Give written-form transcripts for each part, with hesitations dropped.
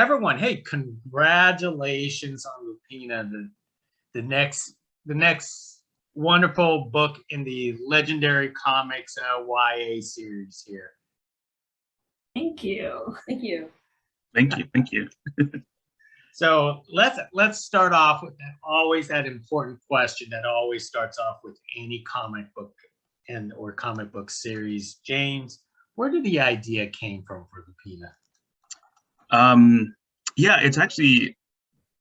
everyone, hey, congratulations on Lupina, the next wonderful book in the Legendary Comics YA series here. Thank you. Thank you. Thank you. Thank you. So let's start off with that important question that always starts off with any comic book or comic book series. James, where did the idea came from for Lupina? Yeah, it's actually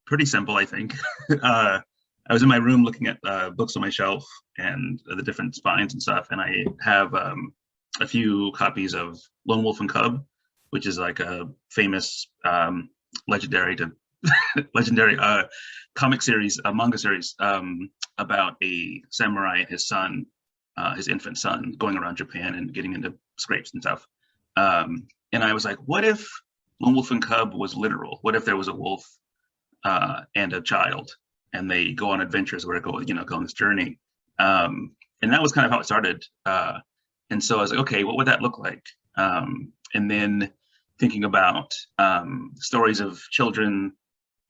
pretty simple, I think. I was in my room looking at books on my shelf and the different spines and stuff, and I have a few copies of Lone Wolf and Cub, which is like a famous legendary comic series, a manga series about a samurai and his son, his infant son, going around Japan and getting into scrapes and stuff. And I was like, what if Lone Wolf and Cub was literal? What if there was a wolf and a child, and they go on adventures where go on this journey? And that was kind of how it started. And so I was like, okay, what would that look like? And then thinking about stories of children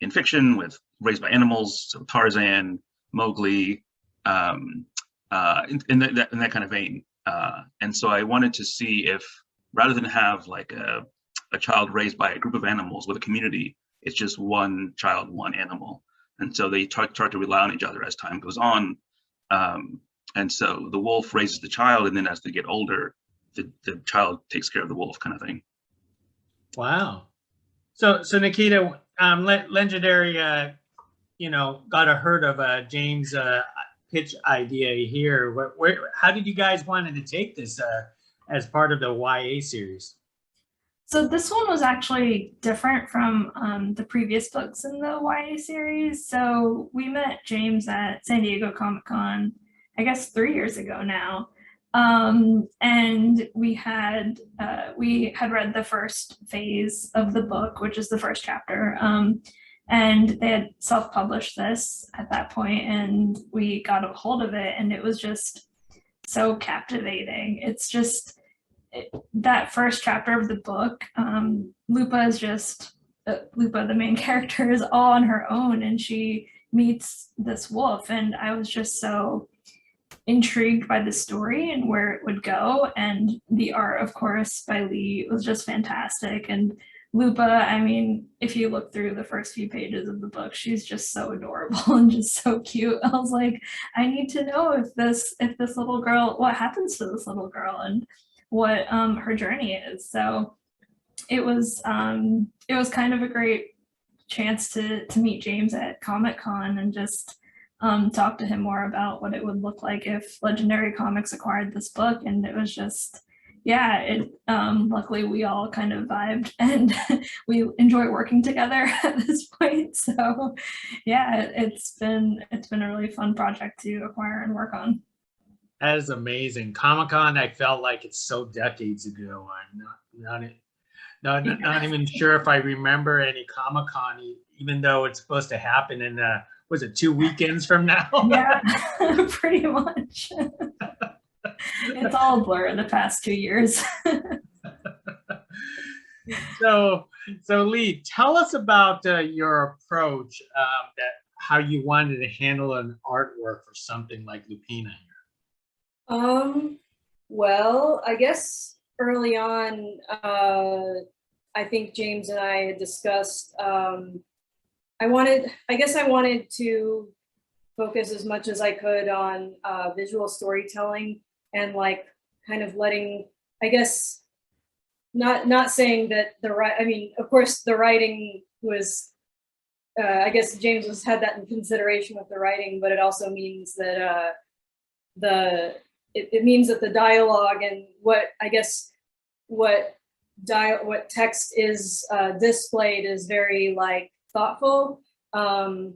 in fiction raised by animals, so Tarzan, Mowgli, in that kind of vein. And so I wanted to see if, rather than have like a child raised by a group of animals with a community, it's just one child, one animal. And so they start to rely on each other as time goes on. And so the wolf raises the child, and then as they get older, the child takes care of the wolf, kind of thing. Wow. So Nikita, Legendary, got a herd of James' pitch idea here. How did you guys wanted to take this as part of the YA series? So this one was actually different from the previous books in the YA series. So we met James at San Diego Comic-Con, I guess 3 years ago now. And we had read the first phase of the book, which is the first chapter. And they had self-published this at that point, and we got a hold of it, and it was just so captivating. It's just that first chapter of the book. Lupa is just Lupa, the main character, is all on her own, and she meets this wolf, and I was just so intrigued by the story and where it would go. And the art, of course, by Li was just fantastic. And Lupa, I mean, if you look through the first few pages of the book, she's just so adorable and just so cute. I was like, I need to know if this little girl, what happens to this little girl and what her journey is. So it was kind of a great chance to meet James at Comic-Con and just talk to him more about what it would look like if Legendary Comics acquired this book. And it was just, yeah, luckily we all kind of vibed and we enjoy working together at this point. So yeah, it's been a really fun project to acquire and work on. That is amazing. Comic-Con, I felt like it's so decades ago. I'm not even sure if I remember any Comic-Con, even though it's supposed to happen in was it 2 weekends from now? Yeah, pretty much. It's all a blur in the past 2 years. So Li, tell us about your approach, how you wanted to handle an artwork for something like Lupina here. Well, I guess early on, I think James and I had discussed, I wanted to focus as much as I could on visual storytelling and like kind of letting, I guess, not saying that of course the writing was, I guess James had that in consideration with the writing, but it also means that it means that the dialogue and what text is displayed is very like thoughtful, and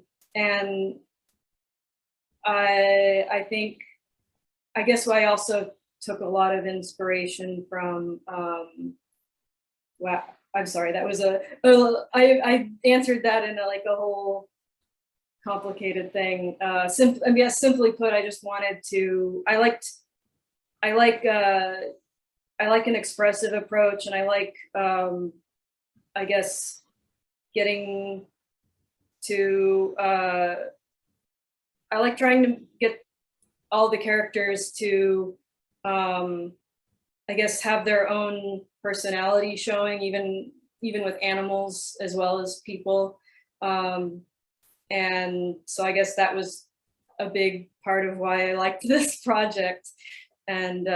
I guess I also took a lot of inspiration from wow, I'm sorry, that was I answered that in a whole complicated thing. Simply put, I just wanted to, I like an expressive approach, and I like I guess getting to, I like trying to get all the characters to, I guess, have their own personality showing, even with animals as well as people. And so I guess that was a big part of why I liked this project. And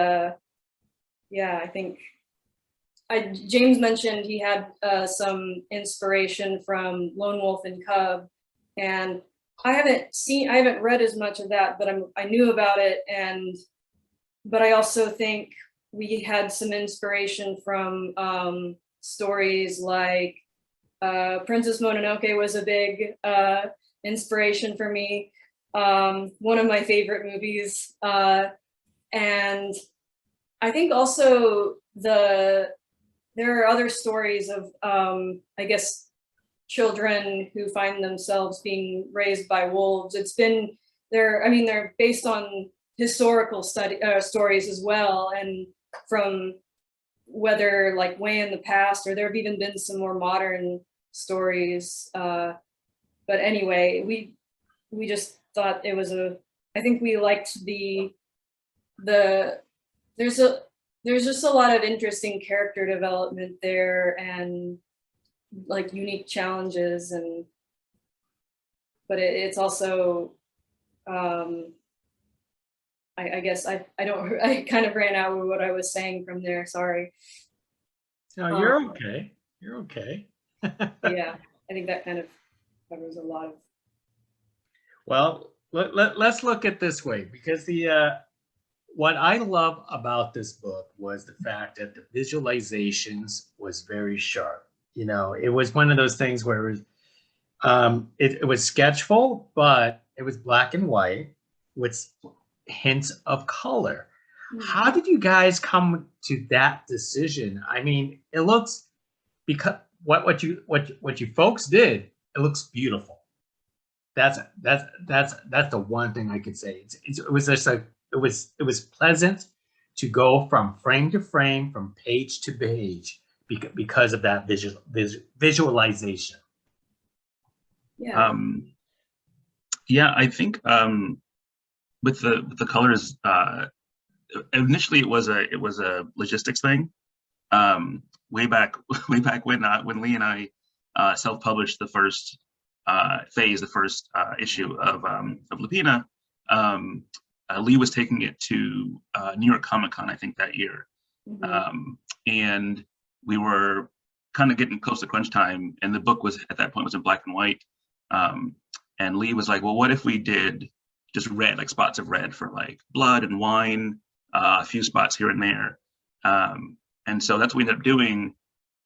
yeah, I think James mentioned he had some inspiration from Lone Wolf and Cub, and I haven't read as much of that, but I knew about it, but I also think we had some inspiration from stories like Princess Mononoke was a big inspiration for me. One of my favorite movies, and I think also there are other stories of I guess children who find themselves being raised by wolves. They're based on historical stories as well, and from whether like way in the past, or there have even been some more modern stories. But anyway, we just thought it was I think we liked there's just a lot of interesting character development there, and like unique challenges, but it's also I guess I kind of ran out with what I was saying from there, sorry. No, you're okay. You're okay. Yeah, I think that kind of covers a lot of. Well, let's look at this way, because what I love about this book was the fact that the visualizations was very sharp. You know, it was one of those things where it was sketchful, but it was black and white with hints of color. How did you guys come to that decision? I mean, it looks, because what you folks did, it looks beautiful. That's the one thing I could say. It was just like it was pleasant to go from frame to frame, from page to page, because of that visualization. Yeah. Yeah, I think with the colors, initially it was a logistics thing. Way back when Lee and I self-published the first phase, the first issue of Lupina. Lee was taking it to New York Comic Con, I think, that year. And we were kind of getting close to crunch time, and the book was at that point was in black and white. And Lee was like, well, what if we did just red, like spots of red for like blood and wine, a few spots here and there. And so that's what we ended up doing.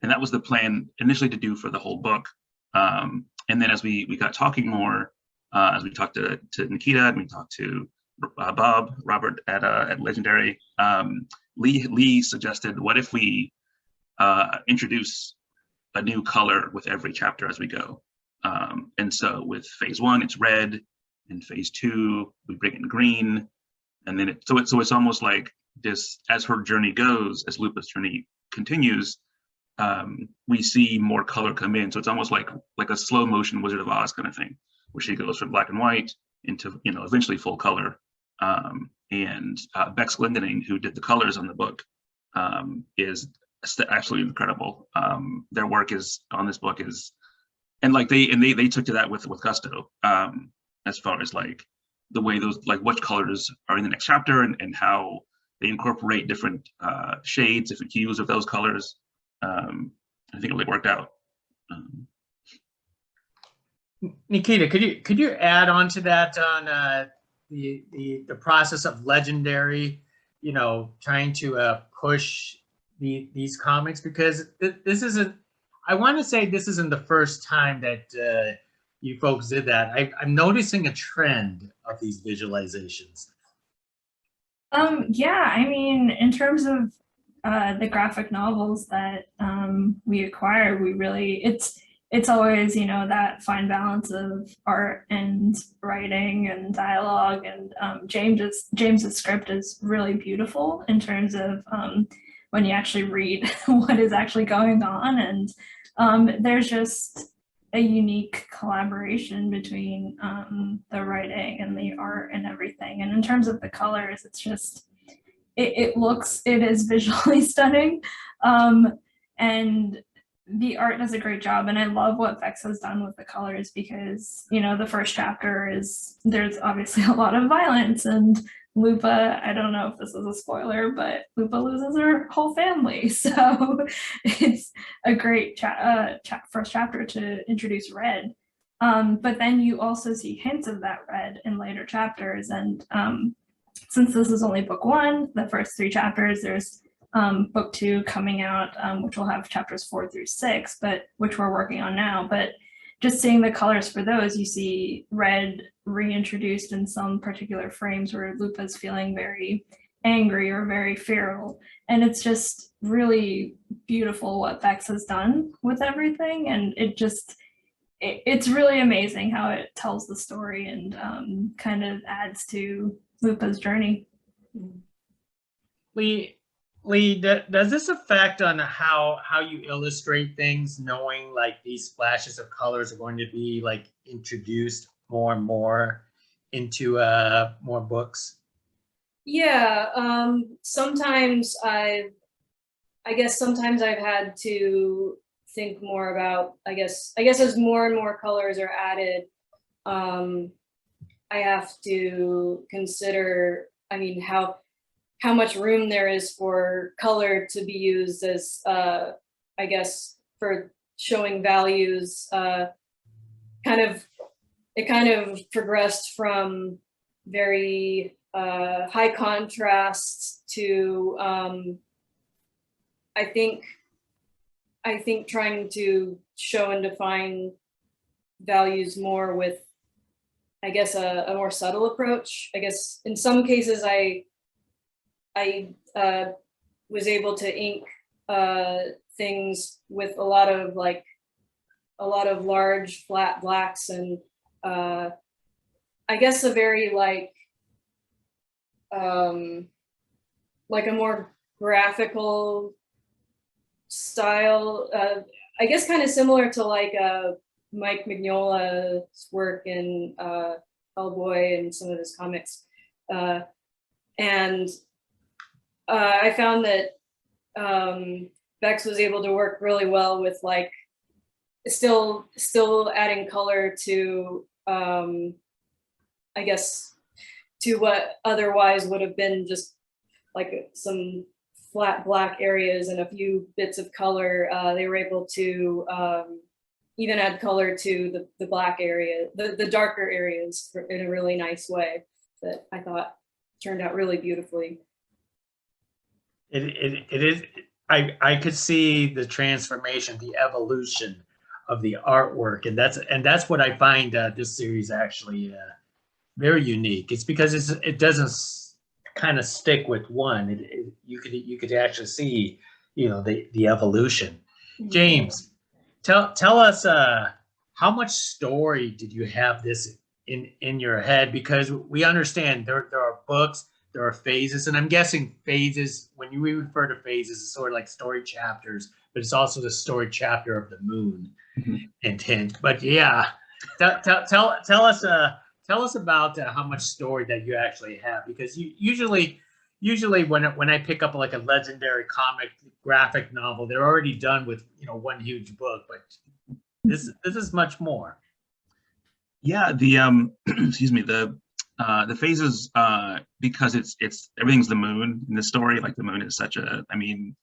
And that was the plan initially to do for the whole book. And then as we got talking more, as we talked to Nikita, and we talked to Robert at Legendary, Lee suggested, what if we introduce a new color with every chapter as we go? And so with phase 1, it's red, and phase 2, we bring in green, and then so it's almost like this, as her journey goes, as Lupa's journey continues, we see more color come in. So it's almost like a slow motion Wizard of Oz kind of thing, where she goes from black and white into, you know, eventually full color. And Bex Glendening, who did the colors on the book, is absolutely incredible. Their work on this book is, and like they took to that with gusto, as far as like the way those, like what colors are in the next chapter, and how they incorporate different shades, different hues of those colors. I think it really worked out. Nikita, could you add on to that, on the process of Legendary, you know, trying to push these comics, because this isn't, I want to say this isn't the first time that you folks did that. I'm noticing a trend of these visualizations. Yeah, I mean, in terms of the graphic novels that we acquire, we really, it's always, you know, that fine balance of art and writing and dialogue, and James's script is really beautiful in terms of when you actually read what is actually going on, and there's just, a unique collaboration between the writing and the art and everything. And in terms of the colors, it's just, it is visually stunning. And the art does a great job. And I love what Bex has done with the colors because, you know, the first chapter there's obviously a lot of violence, and Lupa, I don't know if this is a spoiler, but Lupa loses her whole family. So it's a great first chapter to introduce red. But then you also see hints of that red in later chapters. And since this is only book one, the first 3 chapters, there's book 2 coming out, which will have chapters 4 through 6, but which we're working on now. But just seeing the colors for those, you see red reintroduced in some particular frames where Lupa's feeling very angry or very feral. And it's just really beautiful what Bex has done with everything. And it's really amazing how it tells the story and kind of adds to Lupa's journey. Lee, does this affect on how you illustrate things, knowing like these splashes of colors are going to be like introduced more and more into more books? Yeah, sometimes I guess sometimes I've had to think more about, I guess as more and more colors are added, I have to consider, I mean, how much room there is for color to be used as, I guess, for showing values. It kind of progressed from very high contrast to, I think trying to show and define values more with, I guess, a more subtle approach. I guess in some cases I was able to ink things with a lot of large flat blacks and I guess a very like a more graphical style. I guess kind of similar to like Mike Mignola's work in Hellboy and some of his comics, and I found that Bex was able to work really well with like still adding color to I guess to what otherwise would have been just like some flat black areas and a few bits of color. They were able to even add color to the black area, the darker areas in a really nice way that I thought turned out really beautifully. It is. I could see the transformation, the evolution of the artwork, and that's what I find this series actually very unique. It's because it doesn't kind of stick with one. You could actually see, you know, the evolution. James, tell us how much story did you have this in your head? Because we understand there are books, there are phases, and I'm guessing phases, when we refer to phases, it's sort of like story chapters, but it's also the story chapter of the moon. And hint. But yeah, tell us about how much story that you actually have, because usually when I pick up like a legendary comic graphic novel, they're already done with, you know, one huge book, but this is much more. Yeah, the excuse me, the phases, because it's everything's the moon in the story. Like the moon is such a, I mean,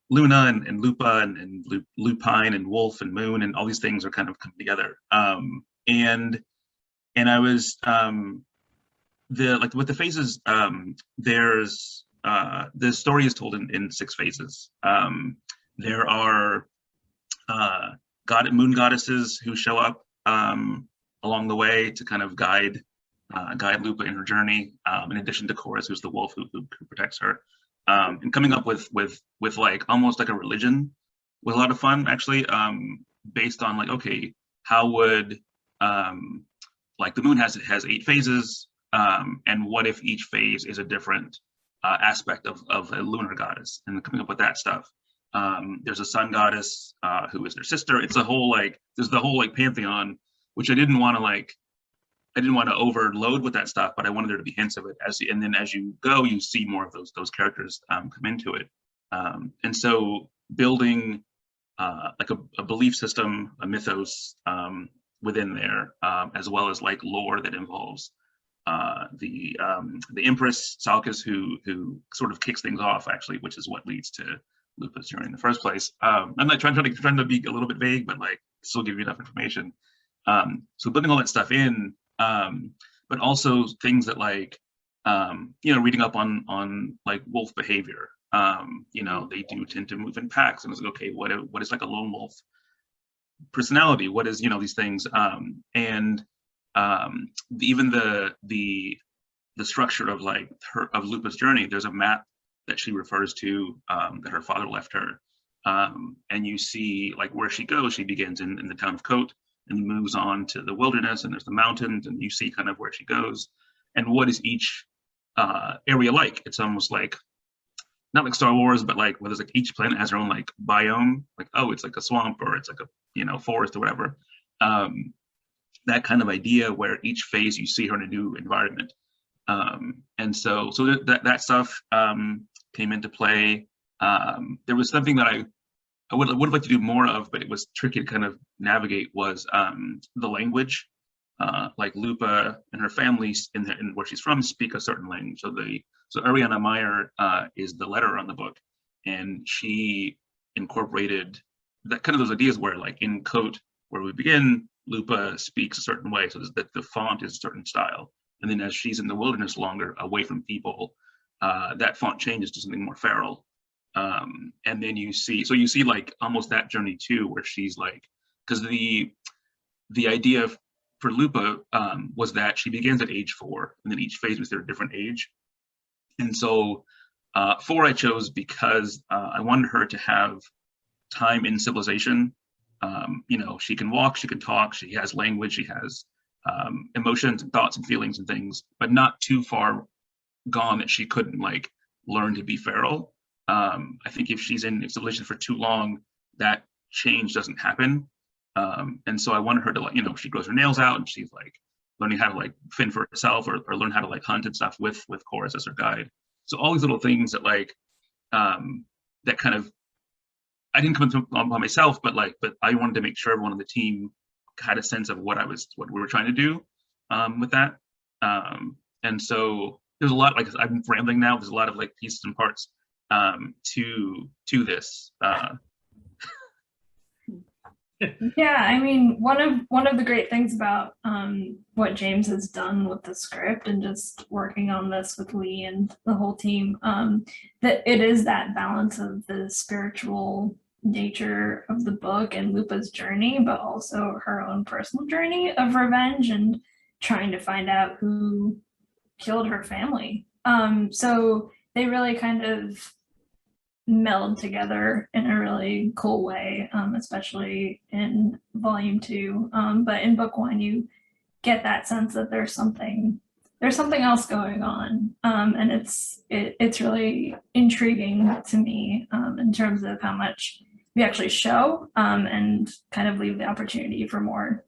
Luna and Lupa and Lupine and Wolf and Moon and all these things are kind of coming together. And I was with the phases, there's the story is told in 6 phases. There are moon goddesses who show up along the way to kind of guide Lupa in her journey, in addition to Coras, who's the wolf who protects her. And coming up with like almost like a religion was a lot of fun, actually, based on like, okay, how would like the moon has 8 phases, and what if each phase is a different aspect of a lunar goddess, and coming up with that stuff. There's a sun goddess who is their sister. It's a whole like, there's the whole like pantheon, which I didn't want to overload with that stuff, but I wanted there to be hints of it. And then as you go, you see more of those characters come into it. And so building like a belief system, a mythos within there, as well as like lore that involves the Empress Salkas, who sort of kicks things off, actually, which is what leads to Lupa's journey in the first place. I'm not trying to be a little bit vague, but like still give you enough information. So building all that stuff in, but also things that like, reading up on like wolf behavior. They do tend to move in packs, and it's like, okay, what is like a lone wolf personality? What is, these things? Even the structure of like of Lupa's journey, there's a map that she refers to that her father left her. And you see like where she goes, she begins in the town of Kote and moves on to the wilderness, and there's the mountains, and you see kind of where she goes and what is each area like. It's almost like, not like Star Wars, but like where there's like each planet has their own like biome, like, oh, it's like a swamp, or it's like a forest or whatever. That kind of idea where each phase you see her in a new environment. And so that stuff came into play. There was something that I would have liked to do more of, but it was tricky to kind of navigate, was the language. Like Lupa and her family in where she's from speak a certain language. So Ariana Meyer is the letterer on the book, and she incorporated that kind of those ideas where like in Kote, where we begin, Lupa speaks a certain way, so that the font is a certain style. And then as she's in the wilderness longer, away from people, that font changes to something more feral. And then you see like almost that journey too, where she's like, because the idea for Lupa was that she begins at age 4, and then each phase was at a different age. And so 4 I chose because I wanted her to have time in civilization. She can walk, she can talk, she has language, she has emotions and thoughts and feelings and things, but not too far gone that she couldn't like learn to be feral. I think if she's in civilization for too long, that change doesn't happen. And so I wanted her to like, she grows her nails out and she's like learning how to like fend for herself, or learn how to like hunt and stuff with Coras as her guide. So all these little things that like that kind of, I didn't come into by myself, but I wanted to make sure everyone on the team had a sense of what we were trying to do with that. And so there's a lot, like I'm rambling now, there's a lot of like pieces and parts to this. Yeah, I mean, one of the great things about what James has done with the script and just working on this with Lee and the whole team, that it is that balance of the spiritual nature of the book and Lupa's journey, but also her own personal journey of revenge and trying to find out who killed her family. So they really kind of meld together in a really cool way, especially in volume 2. But in book 1, you get that sense that there's something else going on, and it's really intriguing to me in terms of how much we actually show and kind of leave the opportunity for more.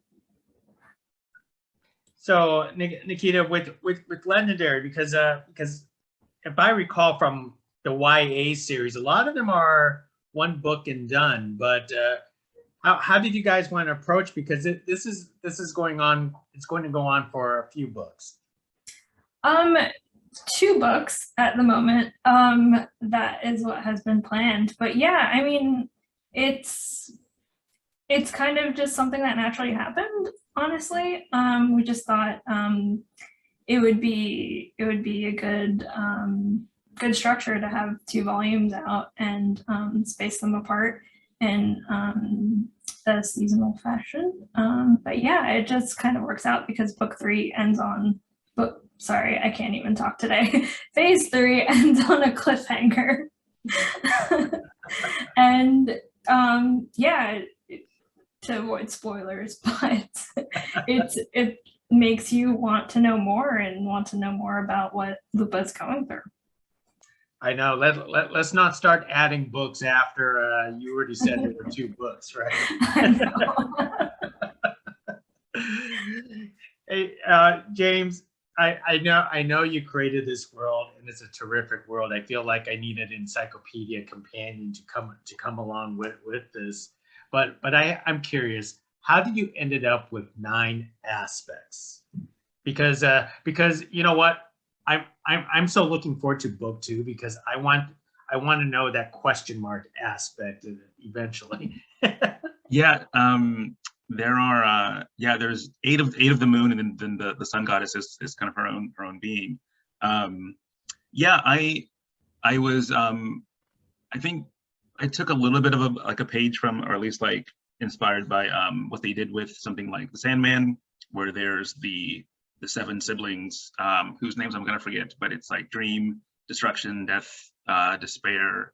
So Nikita, with Legendary, because if I recall from the YA series, a lot of them are one book and done. But how did you guys want to approach? Because this is going on. It's going to go on for a few books. 2 books at the moment. That is what has been planned. But yeah, I mean, it's kind of just something that naturally happened. Honestly, we just thought it would be a good structure to have 2 volumes out and space them apart in a seasonal fashion. But yeah, it just kind of works out because book 3 ends on sorry, I can't even talk today. Phase 3 ends on a cliffhanger. And yeah, to avoid spoilers, but it makes you want to know more and want to know more about what Lupa's going through. I know. Let's not start adding books after you already said there were 2 books, right? I know. Hey, James, I know you created this world, and it's a terrific world. I feel like I need an encyclopedia companion to come along with this. But I'm curious, how did you ended up with 9 aspects? Because you know what, I'm so looking forward to book 2 because I want to know that question mark aspect of it eventually. Yeah, there are there's eight of the moon, and then the sun goddess is kind of her own being. Yeah, I was I think I took a little bit of a page from, or at least like inspired by what they did with something like the Sandman, where there's the 7 siblings whose names I'm gonna forget, but it's like dream, destruction, death, despair,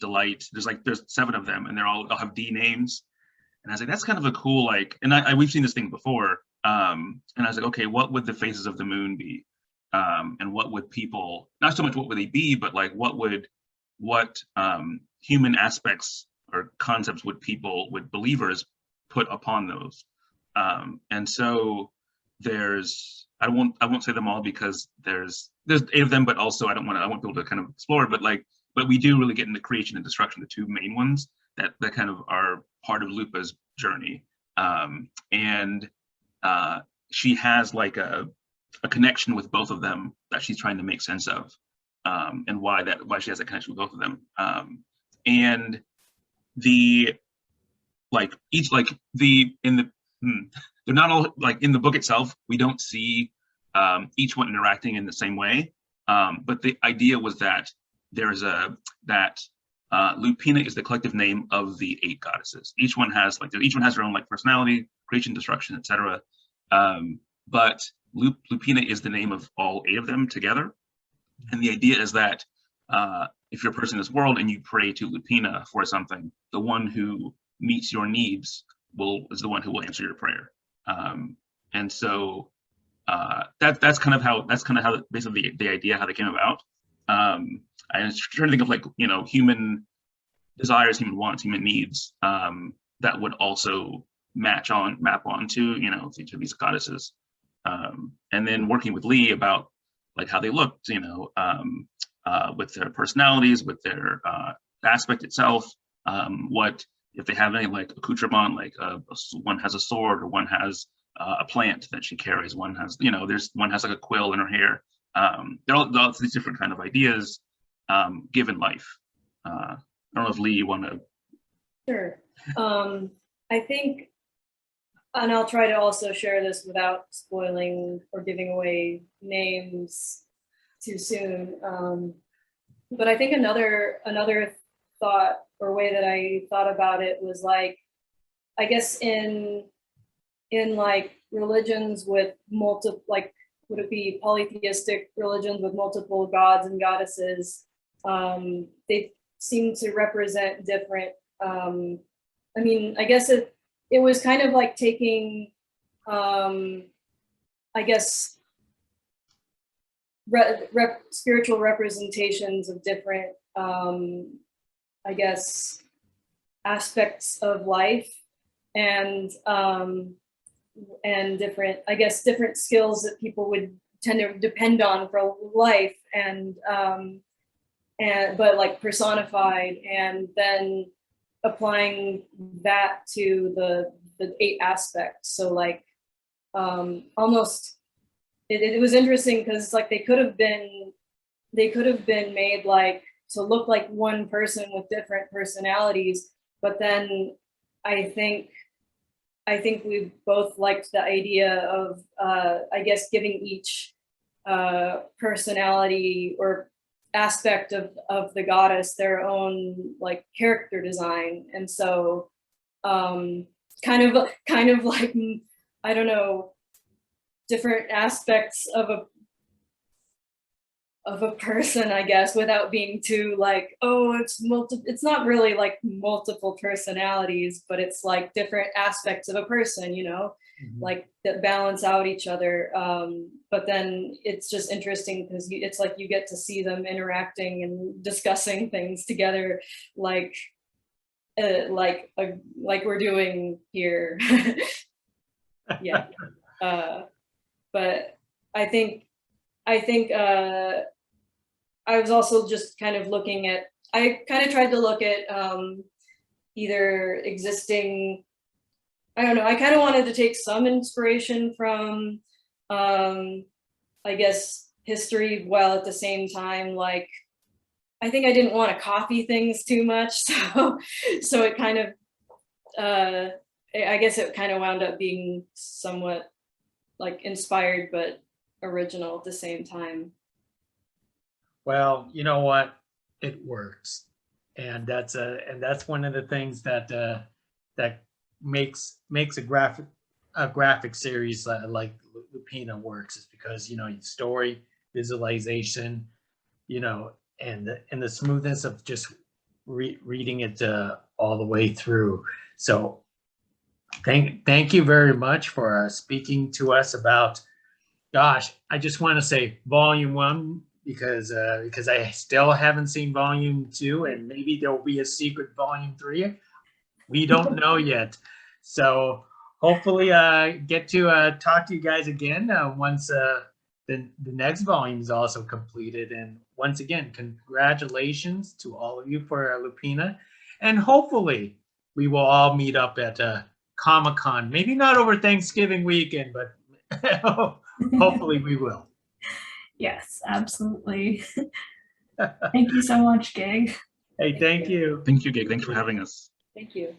delight. There's 7 of them, and they're all have D names. And I was like, that's kind of a cool, like, and we've seen this thing before. And I was like, okay, what would the faces of the moon be? And what would people, not so much what would they be, but like what human aspects or concepts would believers put upon those? And so I won't say them all because there's 8 of them, but also I want people to kind of explore, but we do really get into creation and destruction, the 2 main ones that kind of are part of Lupa's journey. And she has like a connection with both of them that she's trying to make sense of, and why she has a connection with both of them. And they're not all like in the book itself. We don't see each one interacting in the same way. But the idea was that Lupina is the collective name of the 8 goddesses. Each one has their own like personality, creation, destruction, etc. But Lupina is the name of all 8 of them together. And the idea is that if you're a person in this world and you pray to Lupina for something, the one who meets your needs is the one who will answer your prayer. And so that's kind of how basically the idea how they came about. I was trying to think of like, human desires, human wants, human needs that would also map onto, each of these goddesses. And then working with Li about like how they looked, with their personalities, with their aspect itself, what if they have any like accoutrement, like one has a sword or one has a plant that she carries, one has, one has like a quill in her hair. There are all these different kind of ideas given life. I don't know if Li, you want to. Sure. I think, and I'll try to also share this without spoiling or giving away names too soon. But I think another thought or way that I thought about it was like, I guess in like religions with multiple, like, would it be polytheistic religions with multiple gods and goddesses? They seem to represent different, I mean, I guess it was kind of like taking, I guess, spiritual representations of different, I guess, aspects of life and different, I guess, different skills that people would tend to depend on for life, but like personified, and then applying that to the 8 aspects. So like almost it was interesting because like they could have been made like to look like one person with different personalities, but then I think we both liked the idea of I guess giving each personality or aspect of the goddess their own like character design. And so kind of like, I don't know, different aspects of a person, I guess, without being too like, oh, it's not really like multiple personalities, but it's like different aspects of a person, like that balance out each other. But then it's just interesting because it's like you get to see them interacting and discussing things together, like we're doing here. Yeah. But I think I was also just kind of looking at, I kind of tried to look at either existing, I don't know, I kind of wanted to take some inspiration from, I guess, history, while at the same time, like, I think I didn't want to copy things too much. So it kind of, I guess it kind of wound up being somewhat like inspired, but original at the same time. Well, you know what? It works. And that's one of the things that that makes a graphic series like Lupina works, is because, you know, story, visualization, you know, and the smoothness of just reading it all the way through. So thank you very much for speaking to us about, gosh, I just want to say volume 1, because I still haven't seen volume 2, and maybe there'll be a secret volume 3. We don't know yet. So hopefully get to talk to you guys again once the next volume is also completed. And once again, congratulations to all of you for Lupina. And hopefully we will all meet up at Comic-Con. Maybe not over Thanksgiving weekend, but hopefully we will. Yes, absolutely. Thank you so much, Gig. Hey, thank you. Thank you, Gig. Thanks for having us. Thank you.